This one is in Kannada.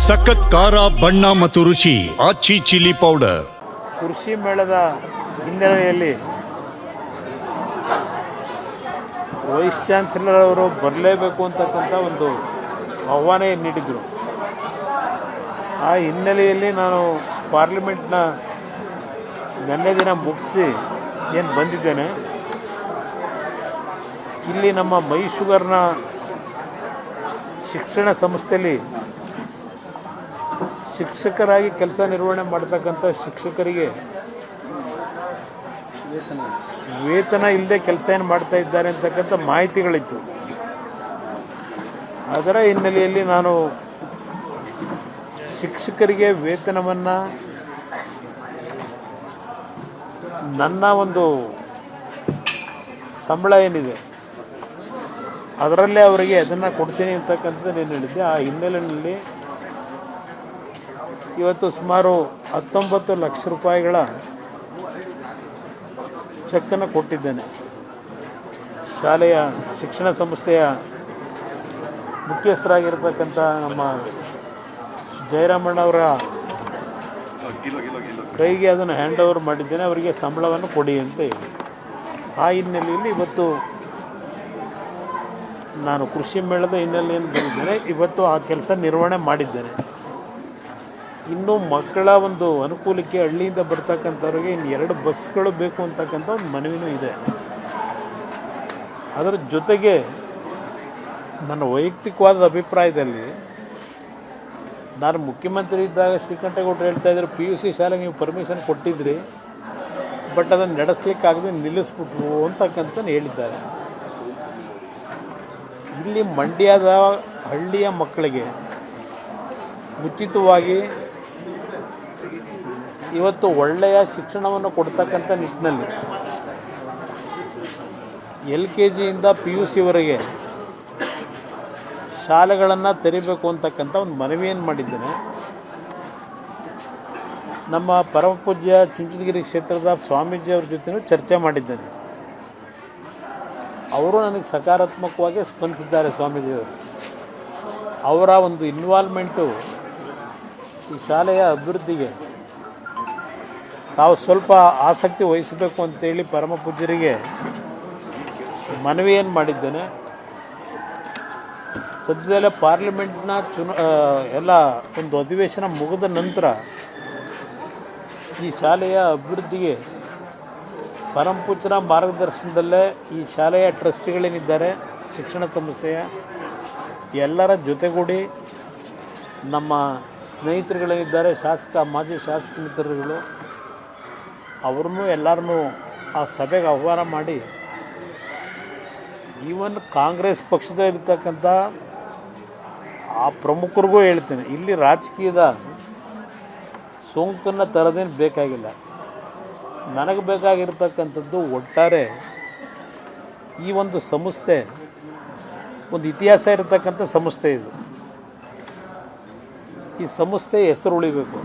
ಸಖತ್ ಖಾರ ಬಣ್ಣ ಮತ್ತು ರುಚಿ ಆಚಿ ಚಿಲ್ಲಿ ಪೌಡರ್. ಕೃಷಿ ಮೇಳದ ಹಿನ್ನೆಲೆಯಲ್ಲಿ ವೈಸ್ ಚಾನ್ಸಲರ್ ಅವರು ಬರಲೇಬೇಕು ಅಂತಕ್ಕಂಥ ಒಂದು ಆಹ್ವಾನ ನೀಡಿದರು. ಆ ಹಿನ್ನೆಲೆಯಲ್ಲಿ ನಾನು ಪಾರ್ಲಿಮೆಂಟ್ನ ನೆನ್ನೆ ದಿನ ಮುಗಿಸಿ ಏನು ಬಂದಿದ್ದೇನೆ. ಇಲ್ಲಿ ನಮ್ಮ ಮೈ ಶುಗರ್ನ ಶಿಕ್ಷಣ ಸಂಸ್ಥೆಯಲ್ಲಿ ಶಿಕ್ಷಕರಾಗಿ ಕೆಲಸ ನಿರ್ವಹಣೆ ಮಾಡ್ತಕ್ಕಂಥ ಶಿಕ್ಷಕರಿಗೆ ವೇತನ ಇಲ್ಲದೆ ಕೆಲಸ ಏನು ಮಾಡ್ತಾ ಇದ್ದಾರೆ ಅಂತಕ್ಕಂಥ ಮಾಹಿತಿಗಳಿತ್ತು. ಅದರ ಹಿನ್ನೆಲೆಯಲ್ಲಿ ನಾನು ಶಿಕ್ಷಕರಿಗೆ ವೇತನವನ್ನು ನನ್ನ ಒಂದು ಸಂಬಳ ಏನಿದೆ ಅದರಲ್ಲೇ ಅವರಿಗೆ ಅದನ್ನು ಕೊಡ್ತೀನಿ ಅಂತಕ್ಕಂಥದ್ದು ಏನು ಹೇಳಿದ್ದೆ. ಆ ಹಿನ್ನೆಲೆಯಲ್ಲಿ ಇವತ್ತು ಸುಮಾರು 19 ಲಕ್ಷ ರೂಪಾಯಿಗಳ ಚೆಕ್ಕನ್ನು ಕೊಟ್ಟಿದ್ದೇನೆ. ಶಾಲೆಯ ಶಿಕ್ಷಣ ಸಂಸ್ಥೆಯ ಮುಖ್ಯಸ್ಥರಾಗಿರ್ತಕ್ಕಂಥ ನಮ್ಮ ಜಯರಾಮಣ್ಣವರ ಕೈಗೆ ಅದನ್ನು ಹ್ಯಾಂಡ್ ಓವರ್ ಮಾಡಿದ್ದೇನೆ. ಅವರಿಗೆ ಸಂಬಳವನ್ನು ಕೊಡಿ ಅಂತ ಹೇಳಿ ಆ ಹಿನ್ನೆಲೆಯಲ್ಲಿ ಇವತ್ತು ನಾನು ಕೃಷಿ ಮೇಳದ ಹಿನ್ನೆಲೆಯನ್ನು ಬಂದಿದ್ದೇನೆ. ಇವತ್ತು ಆ ಕೆಲಸ ನಿರ್ವಹಣೆ ಮಾಡಿದ್ದೇನೆ. ಇನ್ನು ಮಕ್ಕಳ ಒಂದು ಅನುಕೂಲಕ್ಕೆ ಹಳ್ಳಿಯಿಂದ ಬರ್ತಕ್ಕಂಥವ್ರಿಗೆ ಇನ್ನು 2 ಬಸ್ಗಳು ಬೇಕು ಅಂತಕ್ಕಂಥ ಒಂದು ಮನವಿನೂ ಇದೆ. ಅದರ ಜೊತೆಗೆ ನನ್ನ ವೈಯಕ್ತಿಕವಾದ ಅಭಿಪ್ರಾಯದಲ್ಲಿ ನಾನು ಮುಖ್ಯಮಂತ್ರಿ ಇದ್ದಾಗ ಶ್ರೀಕಂಠೇಗೌಡರು ಹೇಳ್ತಾಯಿದ್ರು, PUC ಶಾಲೆಗೆ ನೀವು ಪರ್ಮಿಷನ್ ಕೊಟ್ಟಿದ್ರಿ, ಬಟ್ ಅದನ್ನು ನಡೆಸಲಿಕ್ಕಾಗದೆ ನಿಲ್ಲಿಸ್ಬಿಟ್ರು ಅಂತಕ್ಕಂಥ ಹೇಳಿದ್ದಾರೆ. ಇಲ್ಲಿ ಮಂಡ್ಯದ ಹಳ್ಳಿಯ ಮಕ್ಕಳಿಗೆ ಉಚಿತವಾಗಿ ಇವತ್ತು ಒಳ್ಳೆಯ ಶಿಕ್ಷಣವನ್ನು ಕೊಡ್ತಕ್ಕಂಥ ನಿಟ್ಟಿನಲ್ಲಿ LKGಯಿಂದ PUCವರೆಗೆ ಶಾಲೆಗಳನ್ನು ತೆರಿಬೇಕು ಅಂತಕ್ಕಂಥ ಒಂದು ಮನವಿಯನ್ನು ಮಾಡಿದ್ದೇನೆ. ನಮ್ಮ ಪರಮಪೂಜ್ಯ ಚುಂಚನಗಿರಿ ಕ್ಷೇತ್ರದ ಸ್ವಾಮೀಜಿಯವ್ರ ಜೊತೆನೂ ಚರ್ಚೆ ಮಾಡಿದ್ದೇನೆ. ಅವರು ನನಗೆ ಸಕಾರಾತ್ಮಕವಾಗಿ ಸ್ಪಂದಿಸಿದ್ದಾರೆ. ಸ್ವಾಮೀಜಿಯವರು ಅವರ ಒಂದು ಇನ್ವಾಲ್ವ್ಮೆಂಟು ಈ ಶಾಲೆಯ ಅಭಿವೃದ್ಧಿಗೆ ತಾವು ಸ್ವಲ್ಪ ಆಸಕ್ತಿ ವಹಿಸಬೇಕು ಅಂತೇಳಿ ಪರಮ ಪೂಜ್ಯರಿಗೆ ಮನವಿಯನ್ನು ಮಾಡಿದ್ದೇನೆ. ಸದ್ಯದಲ್ಲೇ ಪಾರ್ಲಿಮೆಂಟ್ನ ಎಲ್ಲ ಒಂದು ಅಧಿವೇಶನ ಮುಗಿದ ನಂತರ ಈ ಶಾಲೆಯ ಅಭಿವೃದ್ಧಿಗೆ ಪರಮ ಪೂಜ್ಯರ ಮಾರ್ಗದರ್ಶನದಲ್ಲೇ ಈ ಶಾಲೆಯ ಟ್ರಸ್ಟಿಗಳೇನಿದ್ದಾರೆ ಶಿಕ್ಷಣ ಸಂಸ್ಥೆಯ ಎಲ್ಲರ ಜೊತೆಗೂಡಿ ನಮ್ಮ ಸ್ನೇಹಿತರುಗಳೇನಿದ್ದಾರೆ ಮಾಜಿ ಶಾಸಕ ಮಿತ್ರರುಗಳು ಅವ್ರನ್ನೂ ಎಲ್ಲರನ್ನೂ ಆ ಸಭೆಗೆ ಆಹ್ವಾನ ಮಾಡಿ ಈವನ್ ಕಾಂಗ್ರೆಸ್ ಪಕ್ಷದಲ್ಲಿರ್ತಕ್ಕಂಥ ಆ ಪ್ರಮುಖರಿಗೂ ಹೇಳ್ತೇನೆ, ಇಲ್ಲಿ ರಾಜಕೀಯದ ಸೋಂಕನ್ನು ತರೋದೇನು ಬೇಕಾಗಿಲ್ಲ. ನನಗೆ ಬೇಕಾಗಿರ್ತಕ್ಕಂಥದ್ದು ಒಟ್ಟಾರೆ ಈ ಒಂದು ಸಂಸ್ಥೆ ಒಂದು ಇತಿಹಾಸ ಇರತಕ್ಕಂಥ ಸಂಸ್ಥೆ ಇದು. ಈ ಸಂಸ್ಥೆ ಹೆಸರು ಉಳಿಬೇಕು.